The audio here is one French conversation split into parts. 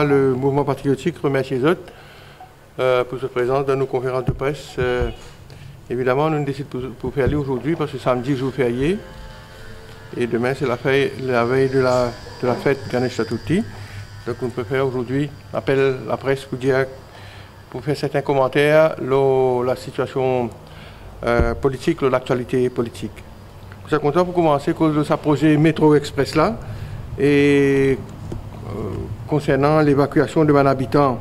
Le mouvement patriotique remercie les autres pour cette présence dans nos conférences de presse. Évidemment, nous décidons pour faire aller aujourd'hui parce que samedi, jour férié. Et demain, c'est la veille de la fête Ganesh Chaturthi. Donc, on peut faire aujourd'hui appel à la presse pour faire certains commentaires sur la situation politique, l'actualité politique. Je suis content pour commencer à cause de ce projet Métro Express là et concernant l'évacuation de mon habitant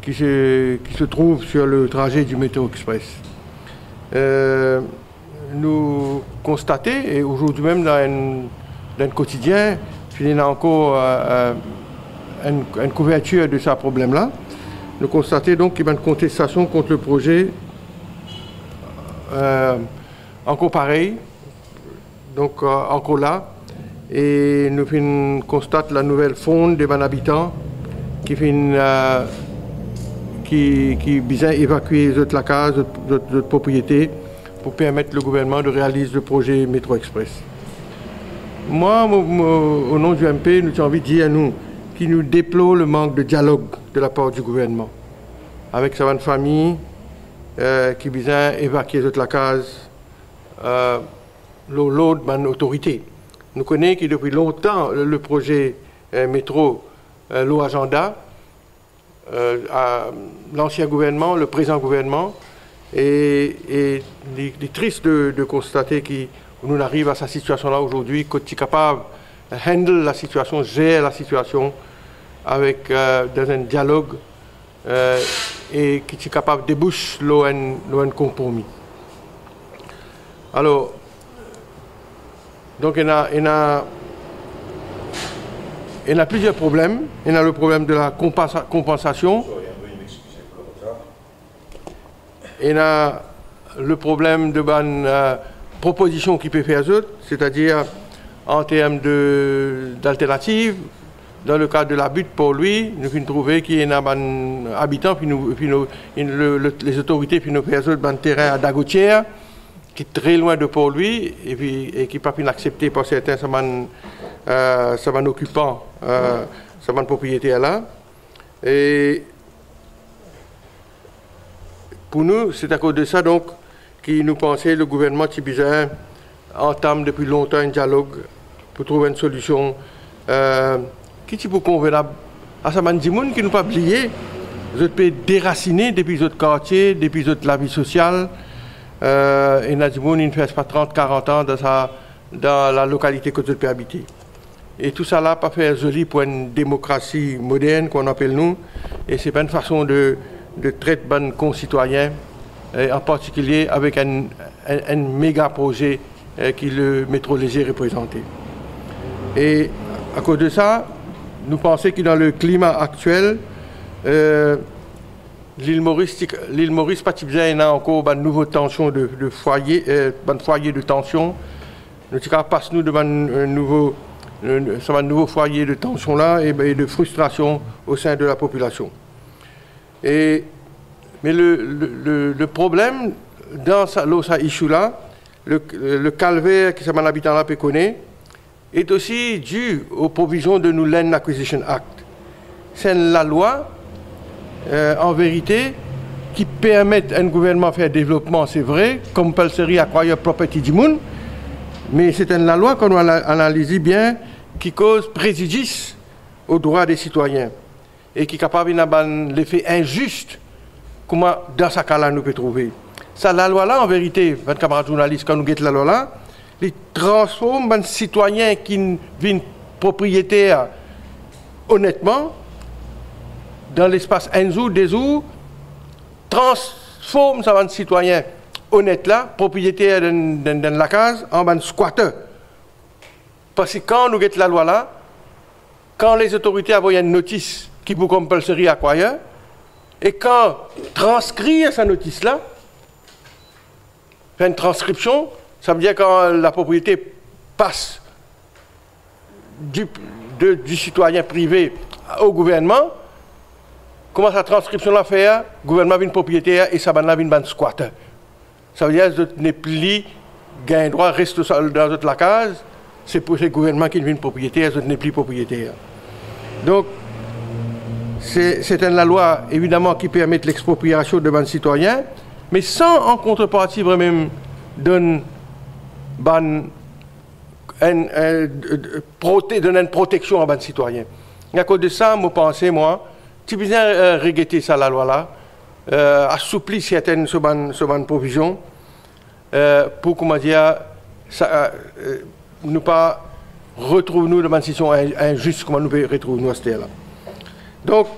qui se trouve sur le trajet du Métro Express. Nous constatons, et aujourd'hui même dans un quotidien, il y a encore une couverture de ce problème-là. Nous constatons donc qu'il y a une contestation contre le projet encore pareil, donc encore là. Et nous constatons la nouvelle fonde des habitants qui vise à évacuer la case, de propriété pour permettre le gouvernement de réaliser le projet Métro Express. Moi, au nom du MP, nous avons envie de dire à nous qui nous déplore le manque de dialogue de la part du gouvernement avec sa famille qui vise à évacuer la case, l'autre autorité. Nous connaissons que depuis longtemps le projet métro, l'agenda, l'ancien gouvernement, le présent gouvernement, et il est triste de constater qu'on arrive à cette situation-là aujourd'hui, qu'on est capable de handle la situation, gérer la situation avec dans un dialogue et qui est capable de déboucher un compromis. Alors, donc il y a plusieurs problèmes. Il y a le problème de la compensation. Il y a le problème de la proposition qui peut faire autres, c'est-à-dire en termes d'alternatives. Dans le cadre de la butte pour lui, nous avons trouvé qu'il y a des habitants, les autorités nous faire un terrain à Dagotière, qui est très loin de pour lui, et qui n'est pas accepté par certains occupants, propriétaires là. Et pour nous, c'est à cause de ça donc que nous pensons le gouvernement Tibizin entame depuis longtemps un dialogue pour trouver une solution qui est convenable à ce monde qui ne pas oublier, ils peut déraciner depuis les quartiers, depuis la vie sociale. Et il ne fait pas 30-40 ans dans la localité que tu peux habiter. Et tout ça là, pas faire joli pour une démocratie moderne qu'on appelle nous. Et c'est pas une façon de traiter nos concitoyens, en particulier avec un méga projet qui le métro léger représenté. Et à cause de ça, nous pensons que dans le climat actuel, l'île Maurice, il y a encore une nouvelle tension de foyer, foyer de tension. Nous passons devant un nouveau foyer de tension là et de frustration au sein de la population. Mais le problème dans ce issue là, le calvaire que mon habitant là peut connaître, est aussi dû aux provisions de New Land Acquisition Act. C'est la loi, en vérité, qui permet à un gouvernement de faire développement, c'est vrai, compulsory acquire property du monde, mais c'est la loi qu'on doit analyser bien, qui cause préjudice aux droits des citoyens et qui est capable d'avoir l'effet injuste, comment dans ce cas-là nous peut trouver. Ça, la loi-là, en vérité, votre camarade journaliste, quand nous guettons la loi-là, il transforme un citoyen qui vient propriétaire honnêtement dans l'espace un jour, des jours, transforme un citoyen honnête là, propriétaire de la case, en un squatter. Parce que quand nous guettons la loi là, quand les autorités envoient une notice qui vous compulsory acquire, et quand transcrire sa notice là, faire une transcription, ça veut dire quand la propriété passe du citoyen privé au gouvernement, comment sa transcription-là fait, le gouvernement vient propriétaire et ça vient vient squatter. Ça veut dire que n'est plus gain droit, reste dans la case, c'est pour ce gouvernement qui vient propriétaire, ce n'est plus propriétaire. Donc, c'est une la loi, évidemment, qui permet l'expropriation de ban citoyens, mais sans en contrepartie vraiment donner une protection à ban citoyens. À cause de ça, je pense, moi, tu bien regretter ça, la loi-là, assouplir certaines provisions pour, comment dire, nous pas retrouver nous dans une situation injuste comme nous pouvons retrouver nous à ce là. Donc,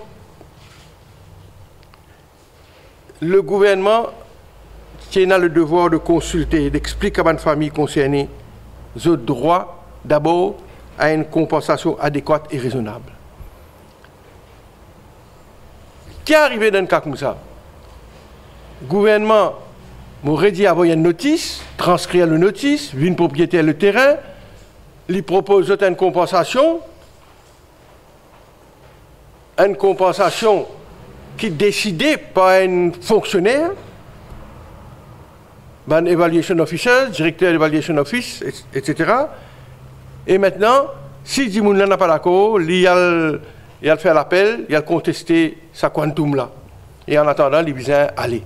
le gouvernement tient le devoir de consulter, d'expliquer à une famille concernée le droit d'abord à une compensation adéquate et raisonnable. Qui est arrivé dans un cas comme ça? Le gouvernement m'aurait dit avoir une notice, transcrire le notice, vu une propriétaire le terrain, lui propose une compensation qui est décidée par un fonctionnaire, un evaluation officer, directeur d'evaluation office, etc. Et maintenant, si Dimoun n'a pas d'accord, il a fait l'appel, il a contesté sa quantum là. Et en attendant, il vient aller.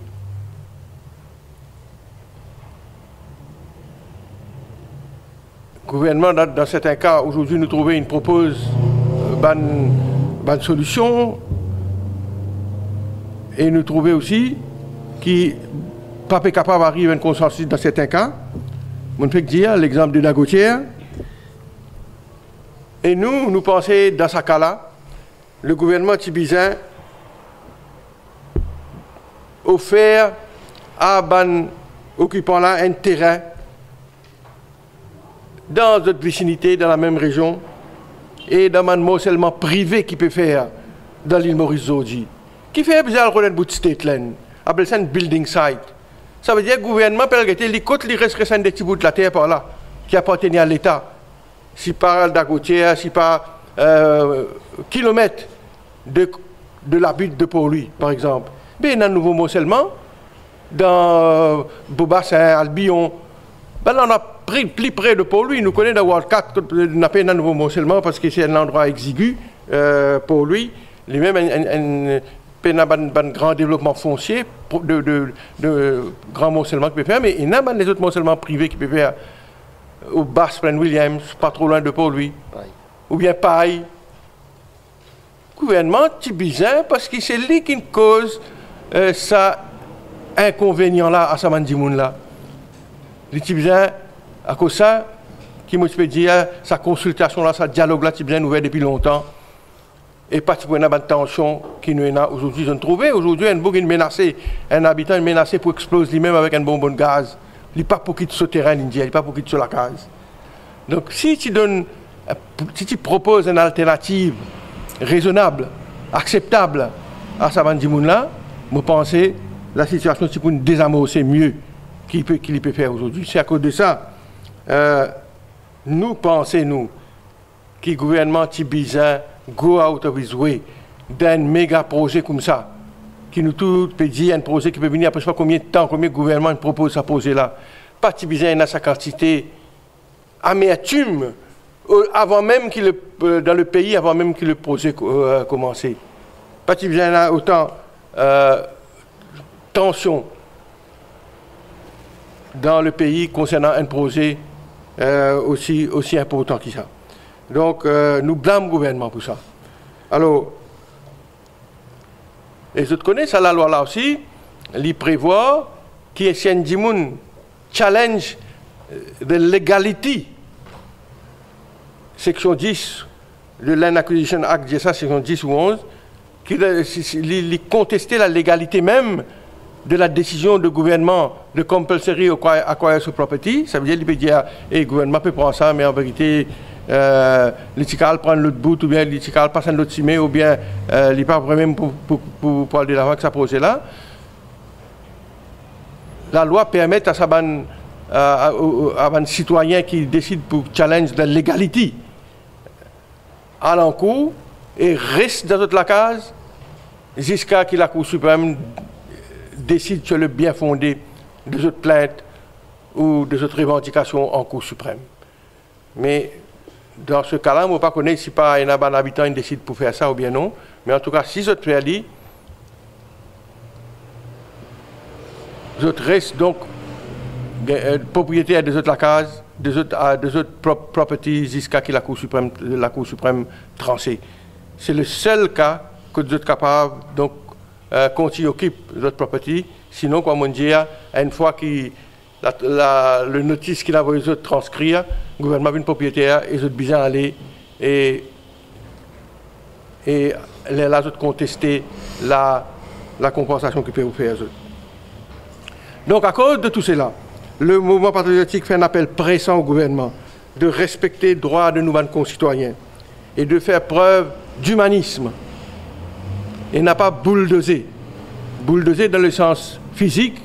Le gouvernement, dans certains cas, aujourd'hui, nous trouvons une propose bonne solution. Et nous trouvons aussi qui pas capable d'arriver à un consensus dans certains cas. On peut dire l'exemple de la Gautière. Et nous pensons, dans ce cas-là, le gouvernement tibizin offert à ban occupant là un terrain dans notre vicinité, dans la même région, et dans un morcellement privé qui peut faire dans l'île Maurice-Zodi, qui fait bizarre le connaître bout de state land, appelle ça un building site. Ça veut dire que le gouvernement peut regarder les côtes, il reste des petits bouts de la terre par là, qui appartiennent à l'État. Si par Dagotière, si par kilomètres de la butte de Port-Louis, par exemple. Mais dans le nouveau morcellement, dans Bobassin, ben on a pris plus près de Port-Louis. Nous connaissons dans World 4, on a fait un nouveau morcellement parce que c'est un endroit exigu, Port-Louis. Lui-même, un grand développement foncier, de grands morcellements qu'il peut faire, mais il y a les autres morcellements privés qu'il peut faire au Basse Plaine Williams, pas trop loin de Port-Louis, ou bien Paille. Gouvernement, c'est bizarre parce que c'est lui qui cause ça inconvénient-là à Samandimoun là. C'est bizarre à cause de ça, qui me peut dire, sa consultation-là, sa dialogue-là, c'est bien ouvert depuis longtemps. Et pas pour une tension qui nous est aujourd'hui. Je trouve aujourd'hui un bouc menacé, un habitant menacé pour exploser lui-même avec un bonbon de gaz. Il n'est pas pour quitter ce terrain indien, il n'est pas pour quitter sur la case. Donc si tu proposes une alternative raisonnable, acceptable à Samandimoun là, je pense que la situation c'est pour nous désamorcer mieux qu'il peut faire aujourd'hui. C'est à cause de ça, nous pensons, que le gouvernement tibizin go out of his way d'un méga projet comme ça, qui nous tout peut dire un projet qui peut venir après je sais pas combien de temps, combien le gouvernement propose ce projet-là. Pas tibizin dans sa quantité amertume avant même dans le pays, avant même que le projet commencé. Pas tibizin là autant tension dans le pays concernant un projet aussi important que ça. Donc, nous blâmons le gouvernement pour ça. Alors, les autres connaissent la loi là aussi, il prévoit qu'il y ait un dimoun challenge de légalité. Section 10 de Land Acquisition Act, section 10 ou 11, qui contestait la légalité même de la décision du gouvernement de compulsory acquire ce property. Ça veut dire qu'il peut dire, le gouvernement peut prendre ça, mais en vérité, l'ITICAL prend l'autre bout, ou bien l'ITICAL passe un autre cimé, ou bien il n'est pas vraiment pour aller de l'avant que ça projet là. La loi permet à un citoyen qui décide pour challenge de la légalité à l'encours et reste dans toute la case jusqu'à ce que la Cour suprême décide sur le bien fondé des autres plaintes ou des autres revendications en Cour suprême. Mais dans ce cas-là, je ne connais pas si pas un habitant décide pour faire ça ou bien non. Mais en tout cas, si je te fais aller, je reste donc propriétaire des autres la case, des autres properties jusqu'à ce que la Cour suprême tranché. C'est le seul cas que vous êtes capable donc continuer à occuper votre property. Sinon, comme on dit, une fois que le notice qu'il a envoyé aux autres transcrit, le gouvernement a une propriétaire et les autres besoin aller et les autres contester la compensation qu'ils peuvent vous faire. Donc, à cause de tout cela, le mouvement patriotique fait un appel pressant au gouvernement de respecter les droits de nos concitoyens et de faire preuve d'humanisme et n'a pas bulldozer. Bulldozer dans le sens physique,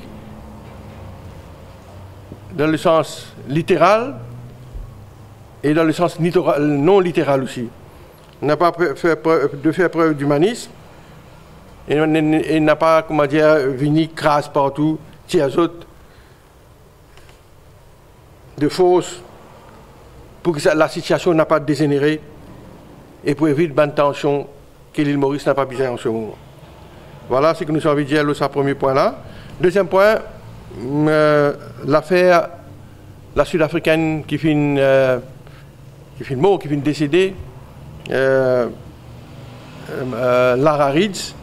dans le sens littéral et dans le sens non littéral aussi. N'a pas de faire preuve d'humanisme et n'a pas, comment dire, venir crasse partout, tirer aux autres de force pour que la situation n'a pas dégénéré et pour éviter une tension que l'île Maurice n'a pas besoin en ce moment. Voilà ce que nous avons envie de dire, ce premier point là. Deuxième point, l'affaire, la Sud-Africaine qui finit mort, qui finit décédée, Lara Reeds.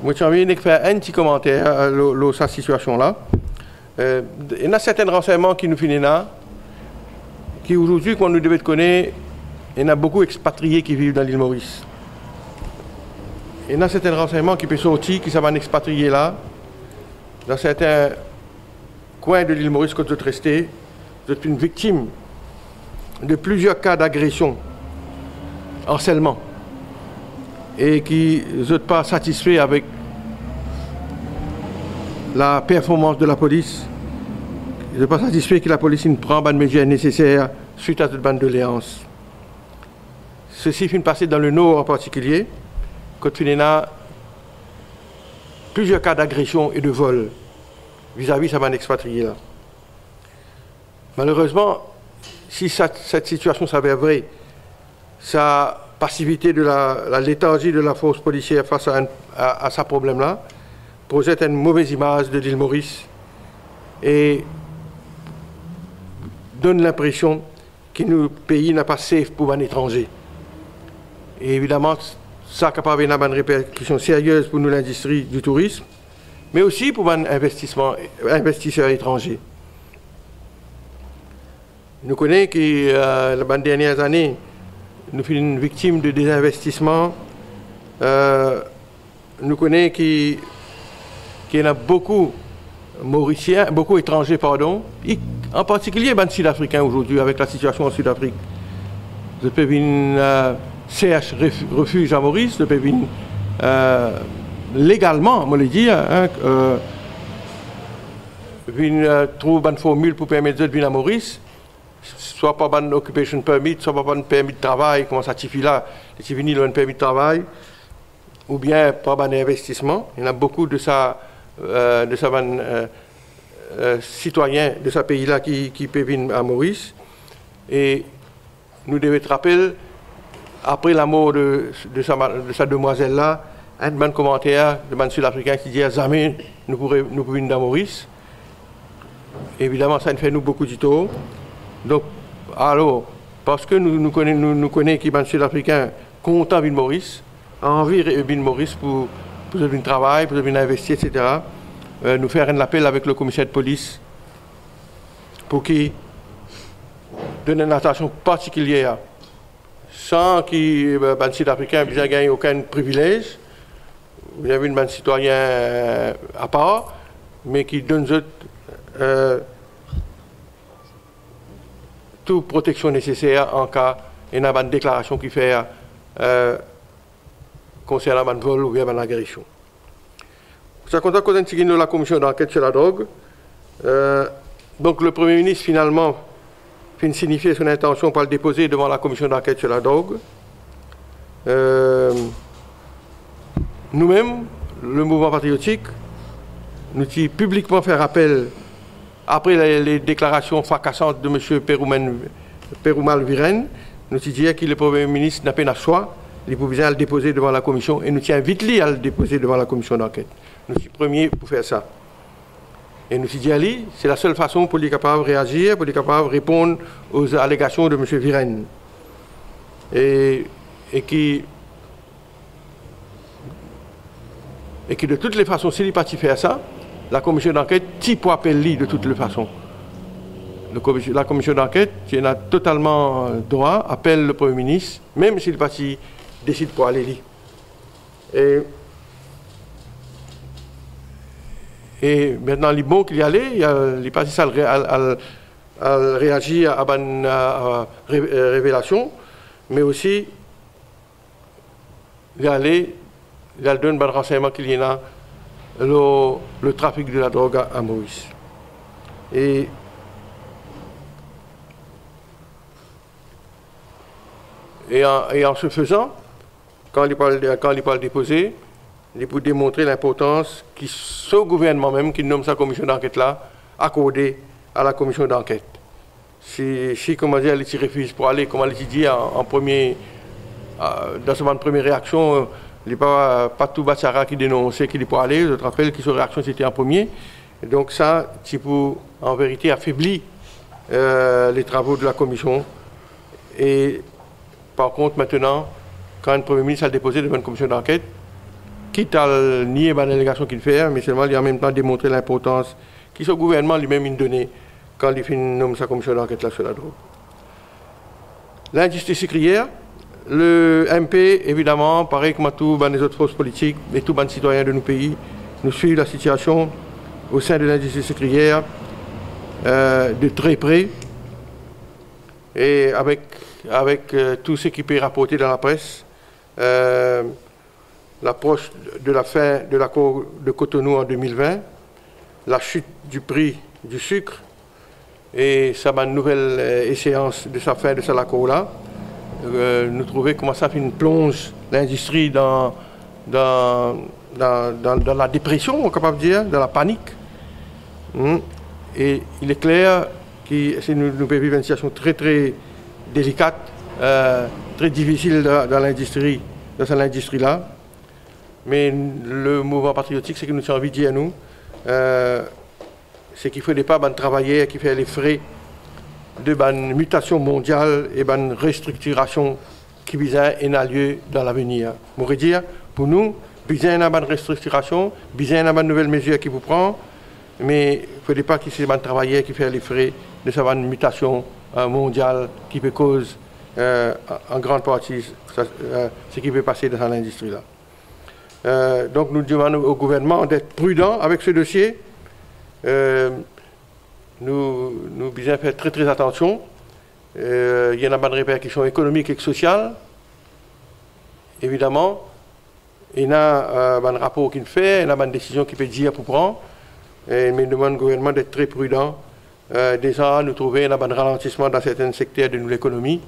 Moi, j'ai envie de faire un petit commentaire sur cette situation-là. Il y a certains renseignements qui nous finissent là, qui aujourd'hui, quand nous devons connaître, il y en a beaucoup d'expatriés qui vivent dans l'île Maurice. Il y a certains renseignements qui peuvent sortir, qui sont expatriés là, dans certains coins de l'île Maurice que vous êtes restés, vous êtes une victime de plusieurs cas d'agression, harcèlement, et qui ne sont pas satisfaits avec la performance de la police. Ils ne sont pas satisfaits que la police ne prend pas de mesures nécessaires suite à cette bande de doléances. Ceci finit passer dans le Nord en particulier, quand il y a plusieurs cas d'agression et de vol vis-à-vis de sa bande expatriée là. Malheureusement, si cette situation s'avère vraie, sa passivité de la léthargie de la force policière face à ce problème-là projette une mauvaise image de l'île Maurice et donne l'impression que notre pays n'est pas safe pour un étranger. Et évidemment, ça capable d'avoir une répercussion sérieuse pour nous l'industrie du tourisme, mais aussi pour un investisseurs étrangers. Nous connaissons que dans les dernières années, nous sommes une victime de désinvestissement. Nous connaissons qu'il y en a beaucoup Mauriciens, beaucoup étrangers, pardon, en particulier les Sud-Africains aujourd'hui, avec la situation en Sud-Afrique. Ils peuvent venir chercher refuge à Maurice, ils peuvent venir légalement, on le dit, venir trouver une formule pour permettre de venir à Maurice. Soit pas un occupation permit, soit pas un permis de travail, comment ça signifie là, c'est fini un permis de travail, ou bien pas un investissement. Il y en a beaucoup de citoyens de ce pays-là qui peuvent venir à Maurice. Et nous devons te rappeler, après la mort de sa demoiselle-là, un bon commentaire de man sud-africain qui dit jamais nous pouvons venir à Maurice. Évidemment, ça nous fait nous beaucoup de tort. Donc, alors, parce que nous connaissons que les Sud-Africains content de Maurice, envie de Maurice pour venir travailler, pour venir investir, etc., nous faire un appel avec le commissaire de police pour qu'il donne une attention particulière, sans que les Sud-Africains ne gagnent aucun privilège, vous avez un citoyen à part, mais qui donne toute protection nécessaire en cas il y a une déclaration qui fait concernant un vol ou bien une agression. Ça compte encore de la commission d'enquête sur la drogue. Donc le Premier ministre finalement fait signifier son intention pour le déposer devant la commission d'enquête sur la drogue. Nous-mêmes, le mouvement patriotique, nous avons publiquement fait appel après les déclarations fracassantes de M. Perumal Viren, nous disons que le Premier ministre n'a pas de choix, il peut à le déposer devant la commission et nous tient vite à le déposer devant la commission d'enquête. Nous sommes premiers pour faire ça. Et nous disons Ali, c'est la seule façon pour les capables de réagir, pour les capables de répondre aux allégations de M. Viren. Et qui de toutes les façons, s'il n'est pas faire ça, la commission d'enquête, t'y peut appeler de toutes les façons. La commission d'enquête, qui a totalement droit, appelle le Premier ministre, même s'il parti décide pour aller lire. Et maintenant, il est bon qu'il y allait, il est parti ça à réagir à une révélation, mais aussi, il donne un renseignement qu'il y a le trafic de la drogue à Maurice. Et en se faisant, quand il parle déposer, il peut démontrer l'importance que ce gouvernement même qui nomme sa commission d'enquête là accordé à la commission d'enquête. Si comment dire, il refuse pour aller, comme il dit en premier, dans sa première réaction, il n'est pas tout Bachara qui dénonçait qu'il est pour aller. Je te rappelle que sa réaction c'était en premier. Et donc ça, en vérité, affaiblit les travaux de la commission. Et par contre, maintenant, quand le Premier ministre a déposé devant une commission d'enquête, quitte à nier la délégation qu'il fait, mais seulement il a en même temps démontré l'importance que ce gouvernement lui-même a donnée quand il nomme sa commission d'enquête là sur la drogue. L'injustice sucrière, le MP, évidemment, pareil comme tous les autres forces politiques et tous les citoyens de nos pays, nous suivons la situation au sein de l'injustice sucrière de très près et avec tout ce qui peut rapporter dans la presse. L'approche de la fin de l'accord de Cotonou en 2020, la chute du prix du sucre et sa nouvelle échéance de sa fin de cet accord-là, nous trouvons comment ça fait une plonge l'industrie dans la dépression, on est capable de dire, dans la panique. Et il est clair que nous vivons une situation très très délicate, très difficile dans l'industrie, dans cette industrie-là. Mais le mouvement patriotique, c'est que nous avons envie de dire à nous, c'est qu'il ne faudrait pas travailler qui fait les frais de mutation mondiale et de restructuration qui visent et n'a lieu dans l'avenir. Je voudrais dire, pour nous, besoin d'une bonne restructuration, besoin d'une bonne nouvelle mesure qui vous prend, mais il ne faudrait pas qu'il y ait travailler qui fait les frais de cette mutation mondiale qui peut causer en grande partie ce qui peut passer dans l'industrie-là. Donc nous demandons au gouvernement d'être prudent avec ce dossier. Nous devons faire très très attention. Il y a une répercussion économique et sociale, évidemment. Il y a un rapport qu'il fait, il y a une décision qu'il peut dire pour prendre. Mais nous demandons au gouvernement d'être très prudent. Déjà, nous trouvons un ralentissement dans certains secteurs de l'économie.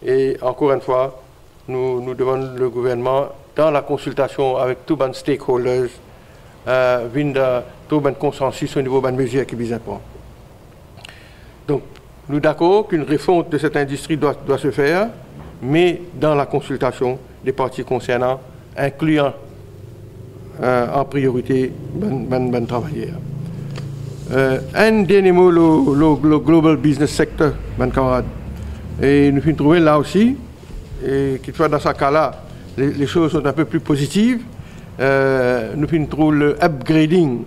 Et encore une fois, nous demandons le gouvernement, dans la consultation avec tous les stakeholders, de tout un consensus au niveau des mesures qui visent à prendre. Donc, nous sommes d'accord qu'une refonte de cette industrie doit se faire, mais dans la consultation des parties concernant, incluant en priorité les travailleurs. Un dernier mot, le Global Business Sector, mes camarades. Et nous finissons trouver là aussi, et qu'il soit dans ce cas-là, les choses sont un peu plus positives. Nous finissons trouver le upgrading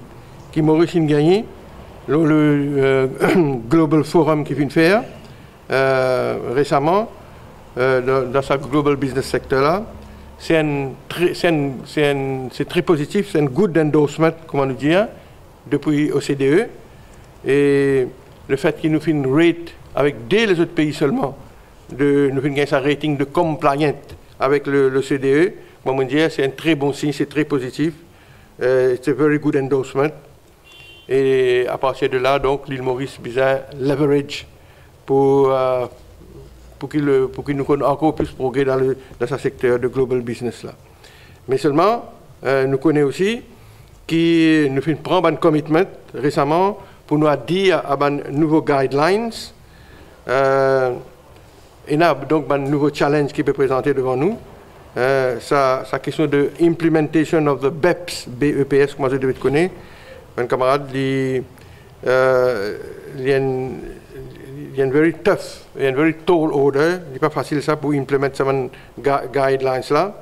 qui Maurice a gagné, le Global Forum qui vient de faire récemment dans ce Global Business Sector-là. C'est très positif, c'est un good endorsement, comment nous dire, depuis OCDE. Et le fait qu'il nous fait une rate avec les autres pays seulement, nous fait un rating de compliant avec l'OCDE, moi, c'est un très bon signe, c'est très positif. C'est un very good endorsement. Et à partir de là, donc, l'île Maurice a besoin leverage pour qu'il nous connaisse encore plus progrès dans ce secteur de global business là. Mais seulement, nous connaissons aussi qui nous fait prendre un commitment récemment pour nous dire à de nouveaux guidelines il y a donc un nouveau challenge qui peut présenter devant nous. Sa question de implementation of the BEPS, BEPS, moi je devais te connaître. Mon camarade, il y a une very tough, une very tall order. Il n'est pas facile ça pour implémenter ces guidelines là.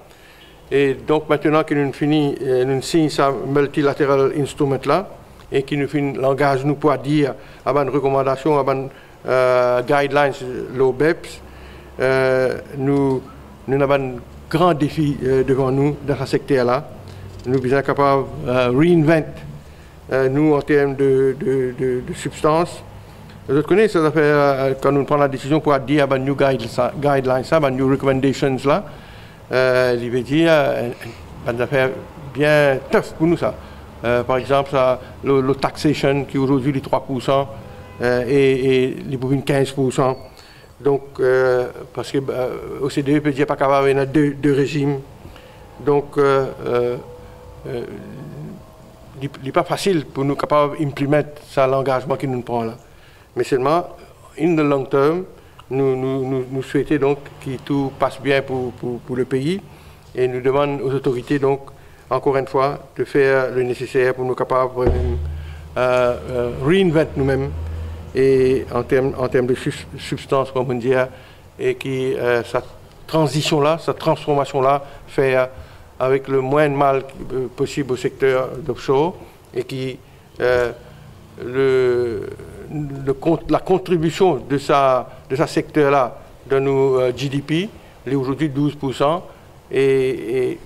Et donc maintenant que nous finissons, nous signons ce multilateral instrument là et que nous finissons l'engagement nous pour dire à une recommandation, à une guidelines, le BEPS, nous avons un grand défi devant nous dans ce secteur là. Nous sommes capables de réinventer nous en termes de substances. Vous connaissez ça fait quand nous prenons la décision pour dire à new guidelines, à new recommendations là. Il veut dire une affaire bien tough pour nous ça. Par exemple, le taxation qui aujourd'hui est 3% et les bourrines 15%. Donc, parce que l'OCDE peut dire pas capable d'avoir deux régimes. Donc, il n'est pas facile pour nous capables d'implémenter ça l'engagement que nous prenons là. Mais seulement, in the long term, nous souhaitons donc que tout passe bien pour le pays et nous demandons aux autorités donc encore une fois de faire le nécessaire pour nous capables réinventer nous-mêmes et en termes de substance comme on dit et qui cette transition là, cette transformation là faire avec le moins de mal possible au secteur d'offshore et qui la contribution de ce secteur-là dans nos GDP est aujourd'hui 12% et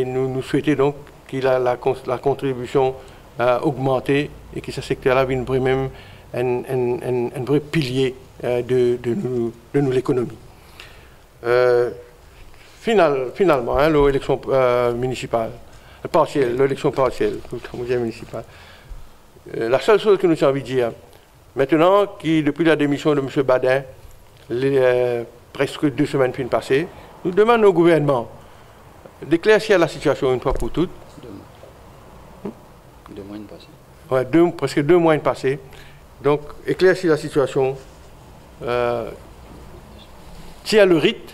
nous souhaitons donc que la contribution augmente et que ce secteur-là vienne vraiment un vrai pilier de l'économie. Finalement, l'élection municipale, l'élection partielle, municipale. La seule chose que nous avons envie de dire, maintenant, depuis la démission de M. Badin, presque 2 semaines fin passées, nous demandons au gouvernement d'éclaircir la situation une fois pour toutes. 2 mois passés. Ouais, presque 2 mois passés. Donc, éclaircir la situation, tirer le rythme,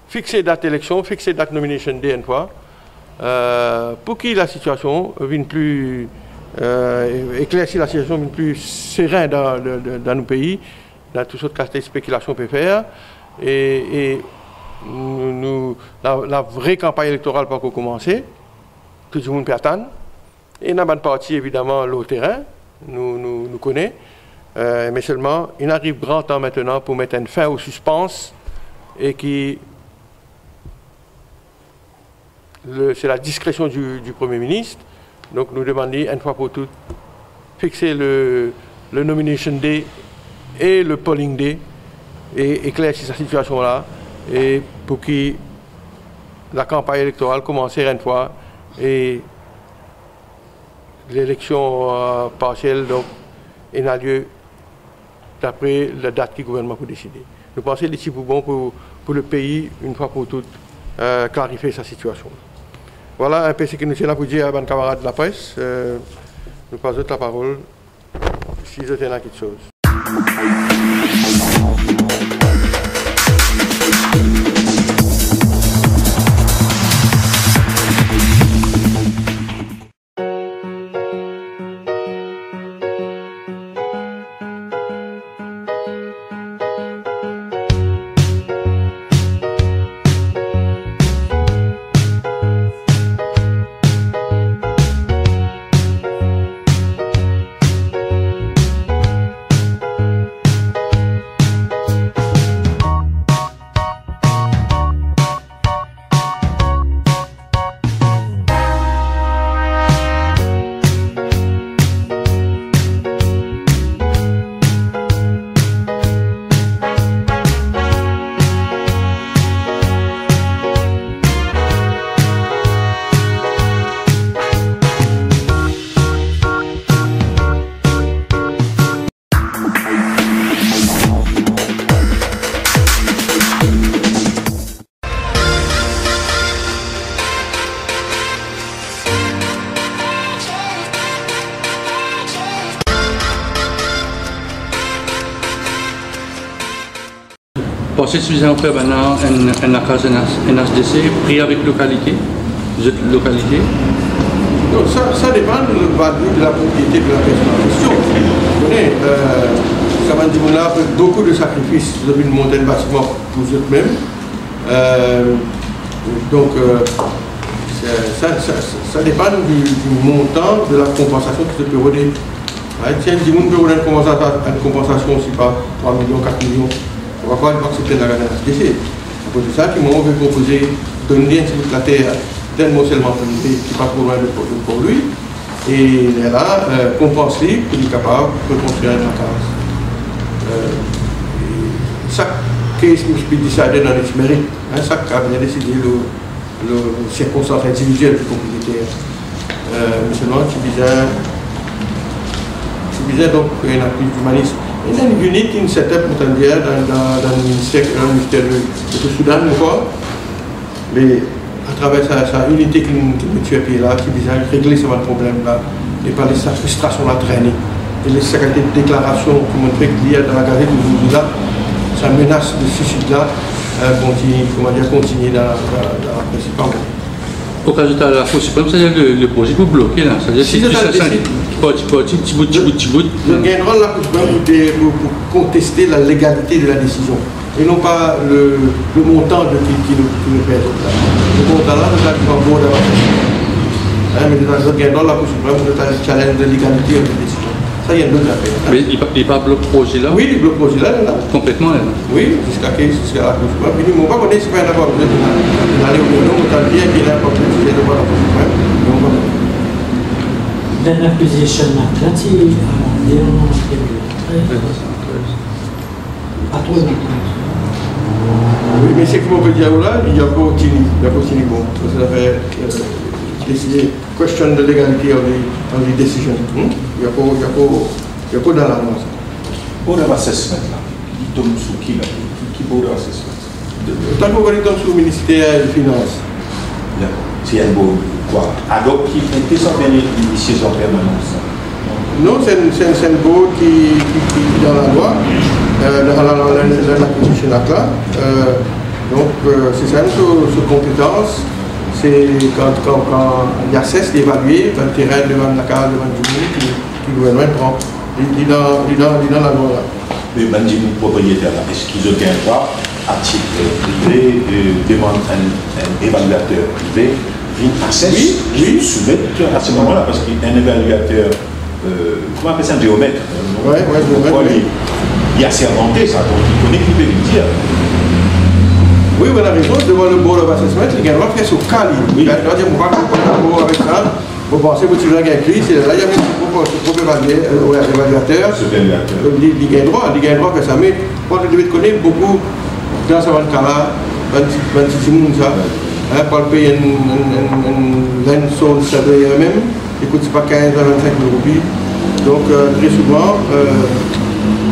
fixer date d'élection, fixer date nomination day une fois, pour que la situation vienne plus... éclaircir la situation plus sereine dans nos pays, dans toutes sortes de spéculations peut faire. Et la vraie campagne électorale peut encore commencer. Tout le monde peut attendre. Et dans une partie, évidemment, le terrain, nous connaît. Mais seulement, il arrive grand temps maintenant pour mettre une fin au suspense et qui. C'est la discrétion du Premier ministre. Donc nous demandons une fois pour toutes fixer le nomination day et le polling day et éclaircir cette situation-là et pour que la campagne électorale commence une fois et l'élection partielle donc a lieu d'après la date que le gouvernement peut décider. Nous pensons que c'est bon pour le pays une fois pour toutes clarifier sa situation. Voilà un peu ce que nous sommes là pour dire à nos camarades de la presse. Nous passons la parole si vous avez quelque chose. pensez que vous avez fait maintenant un accord NHDC pris avec localité? Vous êtes localité? Donc ça dépend de la propriété de la personne en question. Vous connaissez, ça m'a dit, on a fait beaucoup de sacrifices. Vous avez monté le bâtiment pour vous-même. Donc, ça dépend du montant de la compensation que tu peux redonner. Si on peut redonner une compensation aussi par 3 millions, 4 millions, on va pas accepter la RNHDC. C'est pour ça qu'ils m'ont proposé de donner la terre d'un morcellement privé qui n'est pas trop loin pour lui. Et là, compenser pour être capable de construire une case. Chaque case must be decided on its merit. Chaque cas vient décider le circonstance individuelle du propriétaire. Seulement, tu disais donc qu'il y a une humanisme. Il y a une unité, une setup dans le ministère du Soudan, mais à travers sa unité qui nous tue là, qui vise à régler ce problème-là, et par sa frustration à traîner. Et les sécurités de déclaration qui montraient qu'il y a dans la gazette aujourd'hui là, sa menace de suicide-là, continue dans la principale. Au cas où tu as la Cour suprême, c'est-à-dire le projet vous bloquer là. C'est-à-dire si tu petit bout. Je gagnerai la Cour suprême pour contester la légalité de la décision. Et non pas le montant de qui nous fait. Le montant là, c'est un bon d'avantage. Mais je gagnerai la Cour suprême pour le challenge de légalité de la décision. Ça, il y a d'autres affaires. Mais il pas bloqué le projet là? Oui, il bloque le projet là. Complètement là? Oui, jusqu'à la Cour suprême. Mais ils ne m'ont pas connaît, c'est pas un accord. Vous allez au nom, vous allez bien qu'il y a un problème, c'est de voir la Cour suprême. Then acquisition là, tu pas trop longtemps. Oui, mais c'est qu'on peut dire là, il y a pas de bon. Ça fait décider, question de légalité of the decision. Il y a pas dans la loi. Board of assessment là, il tombe sous qui là? Qui board of assessment? Tant qu'on tombe sous le ministère des Finances. C'est un board quoi? Alors qui fait ça bien les décisions permanentes. Non, c'est un board qui est dans la loi, dans l'acquisition là. Donc, c'est ça une compétence. C'est quand il y a cesse d'évaluer le terrain devant la case, devant le monde, qui le gouvernement prend. Il est dans la loi là. Mais le propriétaire là, est-ce qu'ils ont un droit à titre privé de demander un évaluateur privé vient assess oui. Soumettre à ce moment-là, parce qu'un évaluateur, comment on appelle ça, un géomètre, il a sermenté ça, donc il connaît qui peut le dire. Oui, vous avez raison, devant le board of assessment, il y a un droit de faire sur cas. Il y a un droit de dire, on va pas avec ça. Vous pensez que vous avez un cri, c'est là, il y a un évaluateur. Il y a un droit de faire ça. Mais quand vous devez connaître beaucoup dans ce cas-là, 26 mois, pour payer une somme même, il ne coûte pas 15 à 25 000 roupies. Donc, très souvent,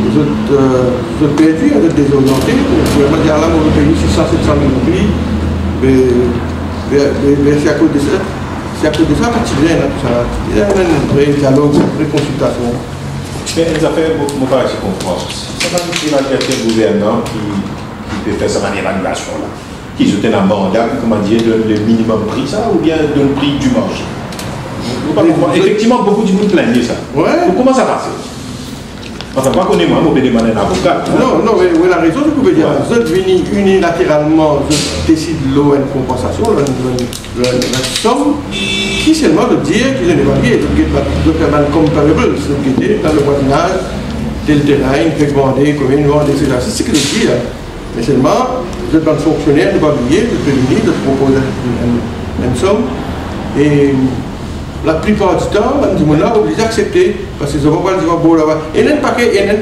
vous êtes perdu, vous êtes désorienté. Vous pouvez pas dire là, on va payer 600, 700 000 roupies. Mais c'est à cause de ça. C'est à cause de ça que tu viens, tout ça. Il y a un vrai dialogue, une vraie consultation. Mais les affaires, mon père, je comprends. C'est pas une évaluateur gouvernant qui peut faire ça, une évaluation là. Qui se un mandat, comment dire, le minimum prix, ça, ou bien le prix du marché. Effectivement, beaucoup de monde plaignent ça. Ouais. Comment ça passe? Enfin, pas qu'on est moi, on peut demander un avocat. Non, mais vous avez la raison, vous pouvez dire. Vous êtes venu unilatéralement, vous décidez de l'eau une compensation, la somme, qui seulement de dire qu'ils ont évalué, de faire un comparable, c'est dans le voisinage, tel terrain, il fait vendre, combien il vend, etc. C'est ce que je dis. Mais seulement, vous êtes un fonctionnaire de papier, de prévenir, de proposer une somme. Et la plupart du temps, on dit là, obligé d'accepter. Parce que ça va pas dire bon là-bas. Et il n'y a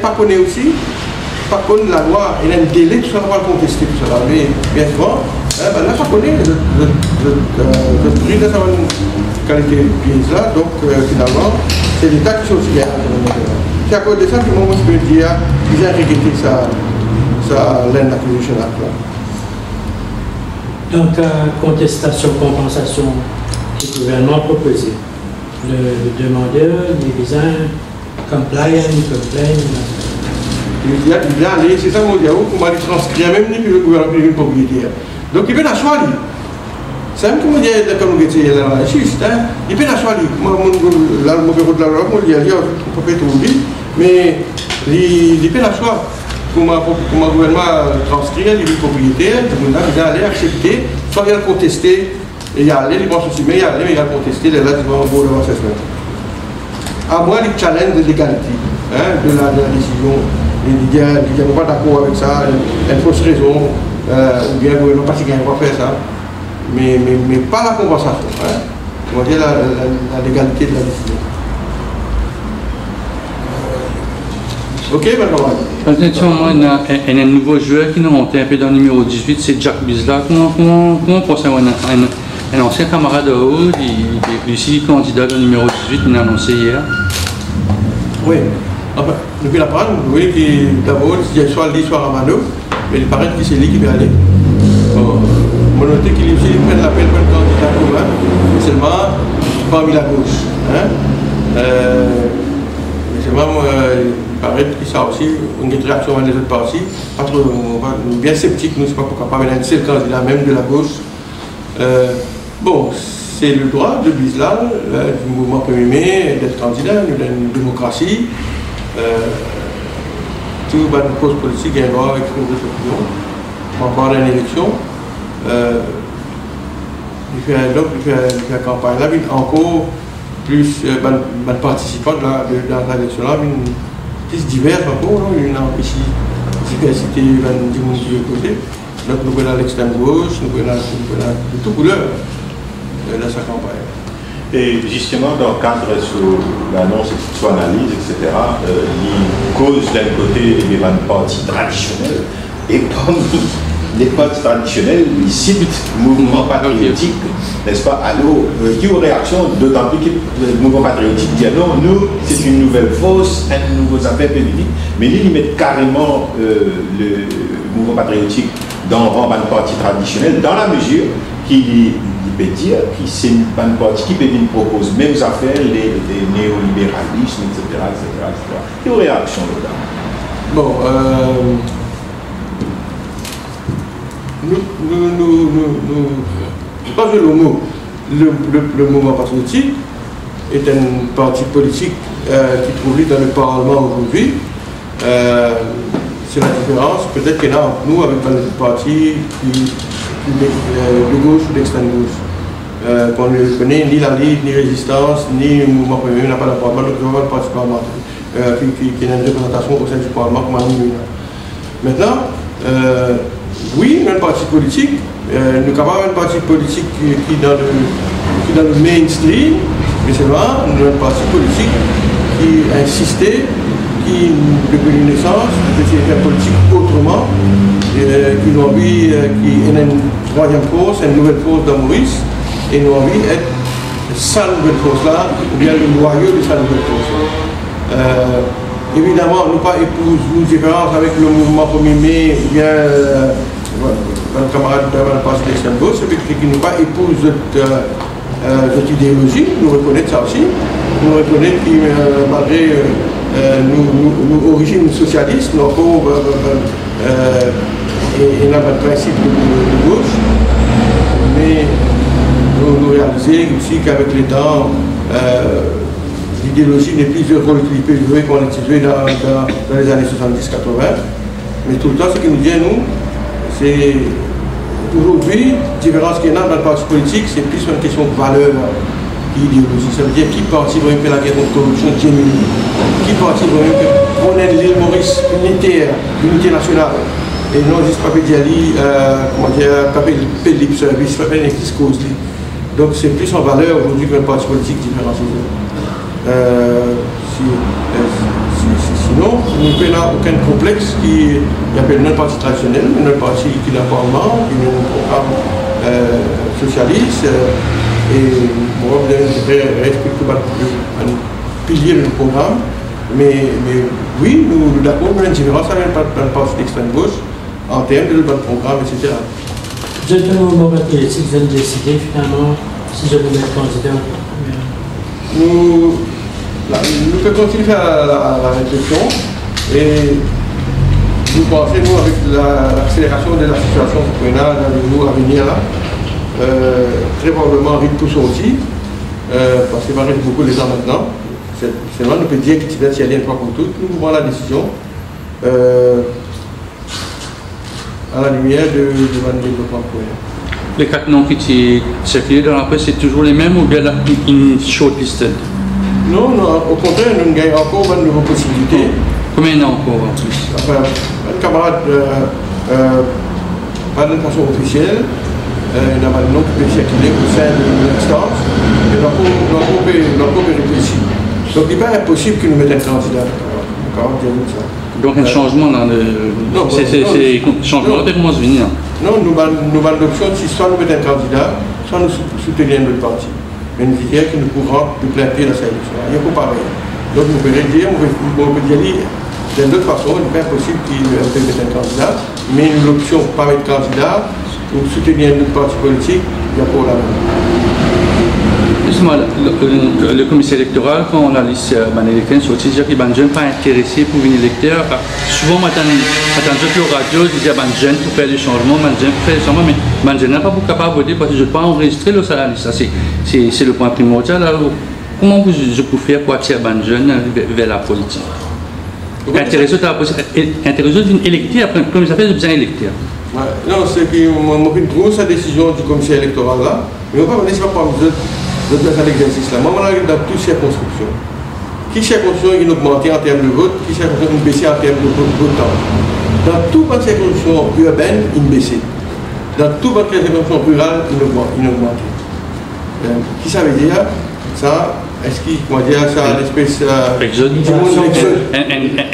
pas connu aussi, pas connu la loi, il y a un délai, tout ça, on va contester tout ça. Mais bien souvent, là, pas connu le prix de sa qualité de pièce là. Donc, finalement, c'est l'État qui aussi bien. C'est à cause de ça que moi, je peux dire qu'ils ont regretté ça land acquisition act là. Donc, contestation, compensation que le gouvernement a proposé. Le demandeur, les visins, complain. Il a allé, c'est ça mon diable, pour aller transcrire même le gouvernement propriétaire. Donc il peut la choisir. C'est même comme on dit, comme on dit, là, juste, il peut la choisir. Moi, là, mon bureau de la loi, il y a un peu tout dit, mais il peut la choisir. Comment le gouvernement transcrire les propriétaires, il va aller accepter, soit il va contester, et il y a aller, il pense aussi, mais il va contester, là, il va en gros de l'assessment. À moins les challenges de l'égalité, de la décision, il n'est pas d'accord avec ça, il y a une fausse raison, ou bien le gouvernement pas si gagne pas faire ça, mais pas la compensation, on va dire la légalité de la décision. Ok, maintenant. Il y a un nouveau joueur qui nous monté un peu dans le numéro 18, c'est Jack Bizla. Comment on pense à un ancien camarade de haut, il est aussi candidat au numéro 18, il l'a annoncé hier. Oui, depuis la prendre, vous voyez que d'abord, il y a soit lui, soit Ramano, mais il paraît que c'est lui qui va aller. On note qu'il est aussi prend l'appel pour le candidat commun, seulement parmi la gauche. Seulement, il paraît que ça aussi, une réaction des autres partis, pas trop, bien sceptique, nous ne sommes pas pourquoi pas, mais c'est le candidat même de la gauche. Bon, c'est le droit de Bizla, du mouvement 1er mai, d'être candidat, nous avons une démocratie. Tout une cause politique a un droit avec une opinion. On va avoir une élection. Il fait la campagne là, encore plus de participants dans l'élection là, plus divers encore, il y a une diversité du côté. Donc nous voyons l'extrême gauche, nous voyons de toutes couleurs dans sa campagne. Et justement, dans le cadre de l'annonce et de l'analyse, etc., il cause d'un côté les partis traditionnels et parmi les partis traditionnels, ils citent le mouvement patriotique, n'est-ce pas? Alors, qui ont réaction, d'autant plus que le mouvement patriotique dit non, nous, c'est une nouvelle fausse, un nouveau affaire politique, mais ils mettent carrément le mouvement patriotique dans le rang d'un parti traditionnel, dans la mesure qu'il peut dire que c'est un parti qui peut nous proposer mêmes affaires, les néolibéralismes, etc. Quelle réaction là-dedans? Bon, je pense que le mouvement patriotique est un parti politique qui trouve dans le Parlement aujourd'hui. C'est la différence, peut-être qu'il y en a entre nous avec des partis de gauche ou d'extrême gauche. Qu'on ne connaît ni la Ligue, ni Résistance, ni le mouvement premier, on n'a pas de Parlement, donc nous avons le parti parlementaire qui a une représentation au sein du Parlement comme un nous. Maintenant, oui, nous avons un parti politique, nous avons un parti politique qui est dans le mainstream, mais c'est vrai, nous avons un parti politique qui a insisté, qui, depuis une naissance, qui fait politique autrement, qui nous envie, qui est une troisième force, une nouvelle force dans Maurice, et nous envie d'être sa nouvelle force-là, ou bien le noyau de sa nouvelle force. Évidemment, nous pas épouse une différence avec le mouvement 1er mai, ou bien un camarade de la partie d'extrême gauche, c'est qui nous pas épouse notre idéologie, nous reconnaissons ça aussi, nous reconnaissons que malgré nos origines socialistes, nous avons un principe de gauche, mais nous réalisons aussi qu'avec le temps, l'idéologie n'est plus le rôle qu'il peut jouer qu'on a joué dans les années 70-80. Mais tout le temps, ce qui nous dit, nous, c'est aujourd'hui, la différence qu'il y a dans le parti politique, c'est plus une question de valeur qu'idéologie. Ça veut dire qui parti va faire la guerre contre la corruption genuine, qui parti va prôner l'île Maurice unitaire, unité nationale. Et non juste pas Diali, comment dire, pas lip service, pas n'existe cause. Donc c'est plus en valeur aujourd'hui qu'un parti politique différent. Sinon, nous n'avons aucun complexe qui appelle notre parti traditionnel, notre parti qui est le Parlement, qui est un programme socialiste. Et moi, vous devez respecter un pilier du programme. Mais oui, nous d'accord, nous avons une différence avec le parti d'extrême gauche en termes de notre programme, etc. Vous êtes un mouvement patriotique, vous avez décidé finalement si je voulais être candidat. Nous pouvons continuer à faire la réflexion et nous pensons, nous, avec l'accélération de la situation citoyenne dans les jours à venir, là, très probablement Rick Pousson aussi, parce qu'il va rester beaucoup les gens maintenant. Seulement, nous pouvons dire que Tibet, s'il y a une fois pour toutes, nous prenons la décision à la lumière de développement citoyen. Les 4 noms qui circulent dans la presse, c'est toujours les mêmes ou bien une shortlisted? Non, au contraire, nous gagnons encore de nouvelles possibilités. Combien il y en a encore en plus? Enfin, un camarade, pas d'une façon officielle, il y a un nom qui peut circuler au sein de l'instance, et donc on peut réfléchir. Donc il n'est pas impossible que nous mettions un candidat. Donc un changement dans le... Non, c'est changement de comment se venir. Non, nous avons l'option si soit nous mettons un candidat, soit nous soutenir notre parti. Mais nous disons que nous pourrons nous planter dans cette élection. Il n'y a pas pareil. Donc nous pouvons dire, on peut dire d'une autre façon, il n'est pas possible qu'il mette un candidat, mais l'option pas mettre candidat ou soutenir notre parti politique, il y a pas la même. Justement, le commissaire électoral, quand on a listé l'élection, c'est aussi dire que les jeunes pas intéressés pour venir électeur. Souvent, on entend le radio disait que les jeunes pour faire des changements, mais les jeunes n'ont pas beaucoup capable de voter parce que je ne peux pas enregistrer le salaire. C'est le point primordial. Alors, comment je peux faire pour attirer les jeunes vers la politique? Intéressé d'une électeur, comme ça fait, j'ai besoin d'électeur. Non, c'est que moi, je trouve sa décision du commissaire électoral là, mais on ne va pas de faire l'exercice là. Moi, on a dans toutes les circonscriptions. Qui circonscription est augmentée en termes de vote, qui circonscription est baissée en termes de vote. Dans toutes les circonscriptions urbaines, il est baissé. Dans toutes les circonscriptions rurales, il est augmenté. Qui ça veut dire? Ça, est-ce qu'il dire ça l'espèce un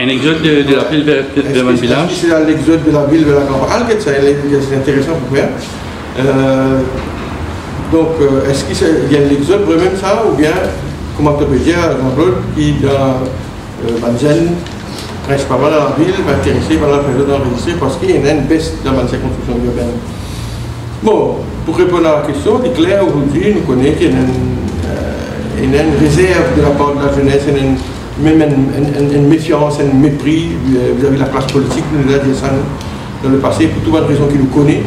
exode de la ville vers un village? C'est l'exode de la ville vers la campagne. C'est intéressant pour faire. Donc, est-ce qu'il y a l'exode vraiment ça, ou bien, comment on peut dire, Jean-Claude, qui dans Banzen, principalement dans la ville, va intéresser par la période d'enregistrer parce qu'il y a une baisse dans la circonscription urbaine. Bon, pour répondre à la question, il est clair aujourd'hui, nous connaissons qu'il y a une réserve de la part de la jeunesse, même une méfiance, un mépris vis-à-vis de la classe politique, nous avons dit ça dans le passé, pour toute bonne raison qu'il nous connaît.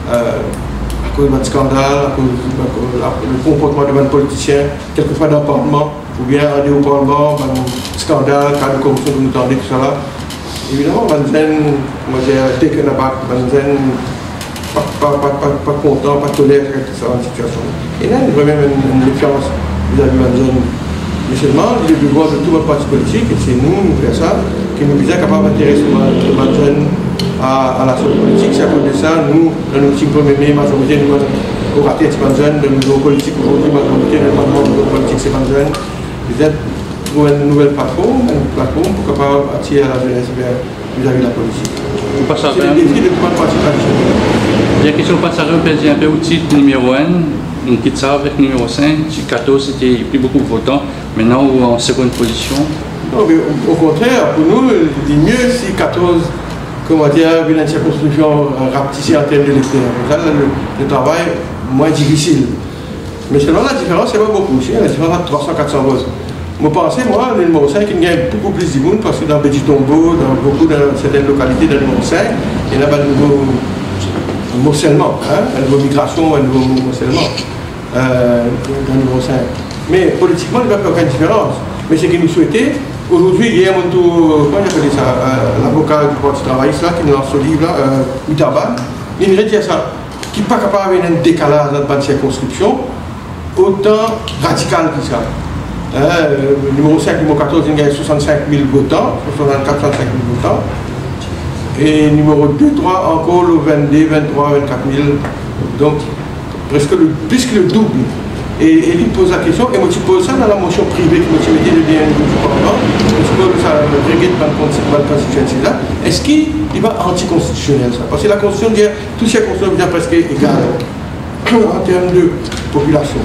À cause de scandale, à cause du comportement de politiciens, quelquefois dans le Parlement, ou bien aller au Parlement, scandale, cas de corruption que nous tendez, tout ça là. Évidemment, Banzen, moi j'ai taken aback, Banzen, pas content, pas toléré avec cette situation. Et là, il y a vraiment une méfiance vis-à-vis de Banzen. Mais seulement, il est le devoir de tout notre parti politique, et c'est nous faisons ça, qui nous sommes capables d'intéresser Banzen à la société politique. C'est à cause de ça, nous, dans notre premier mai, majorité, nous avons raté ces jeunes, de nos politiques aujourd'hui, majorité, normalement, de nos politiques, c'est jeunes. Peut-être trouver une nouvelle plateforme pour capable attirer la jeunesse vis-à-vis de la politique. C'est le défi de tout le parti traditionnel. Il y a une question passage, on peut dire un peu au titre numéro 1, on quitte ça avec numéro 5, 14 c'était plus beaucoup de votants, maintenant en seconde position. Non, mais au contraire, pour nous, il est mieux si 14, comment dire, une circonscription rapetissée en termes d'électeurs. Ça, le travail moins difficile. Mais seulement la différence, c'est pas beaucoup. La différence de 300-400 votes. Moi, pensez, moi, le numéro 5, il gagne beaucoup plus de monde parce que dans Petit Tombeau, dans certaines localités, dans le numéro 5, il y a un nouveau morcellement, un nouveau migration, un nouveau morcellement dans le numéro 5. Mais politiquement, il n'y a pas aucune différence. Mais ce que nous souhaitons, aujourd'hui, il y a un comment on appelle ça, l'avocat du Parti travailliste là, qui nous lance ce livre, Mutaba, il retient ça, qui n'est pas capable d'avoir un décalage dans la circonscription, autant radical que ça. Le numéro 5, le numéro 14, il gagne 65 000 votants, 64, 65 000 votants. Et numéro 2, 3, encore le 22, 23, 24 000. Donc, presque plus que le double. Et il pose la question, et moi je pose ça dans la motion privée que je me dis de dire du Parlement, je pose ça dans le regret de la constitution là. Est-ce qu'il va anticonstitutionnel ça? Parce que la constitution dit toutes ces constitutions sont presque égales en termes de population.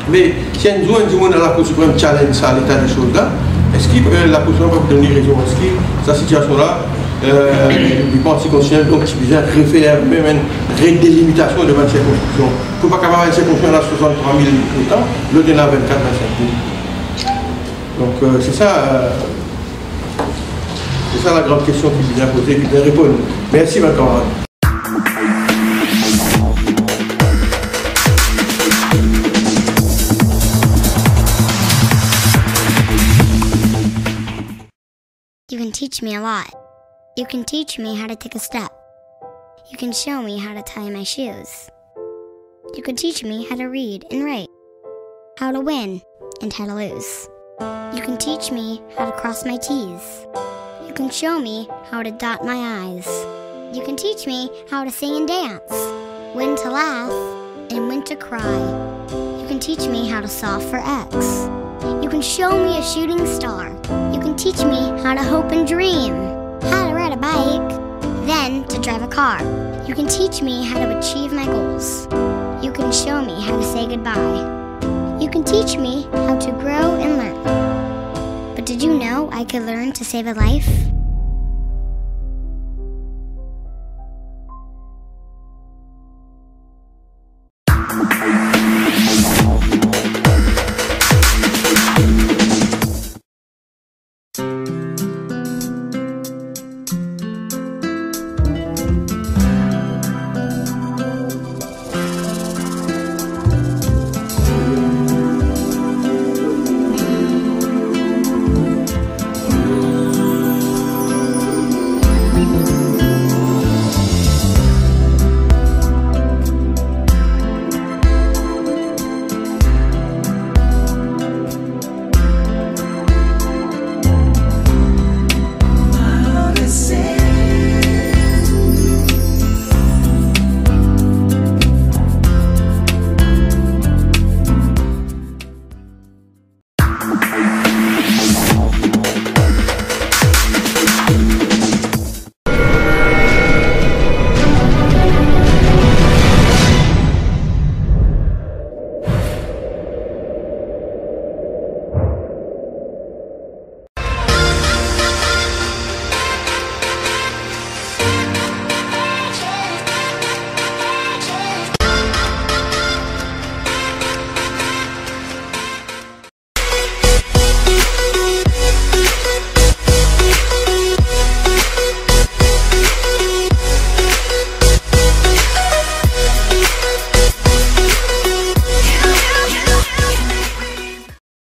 Mais si un jour dans la constitution challenge ça, l'état des choses là, est-ce que la constitution va vous donner raison? Est-ce que cette situation là, du Parti constitutionnel, donc qui vient refaire même une redélimitation de la circonscription. Il ne faut pas qu'avoir une circonscription à 63 000 votants, l'autre est à 24 25 000. Donc c'est ça. C'est ça la grande question qu'il vient poser, qu'il vient répondre. Merci, ma camarade. You can teach me a lot. You can teach me how to take a step. You can show me how to tie my shoes. You can teach me how to read and write, how to win and how to lose. You can teach me how to cross my T's. You can show me how to dot my I's. You can teach me how to sing and dance, when to laugh and when to cry. You can teach me how to solve for X. You can show me a shooting star. You can teach me how to hope and dream, how to ride a bike, then to drive a car. You can teach me how to achieve my goals. You can show me how to say goodbye. You can teach me how to grow and learn. But did you know I could learn to save a life?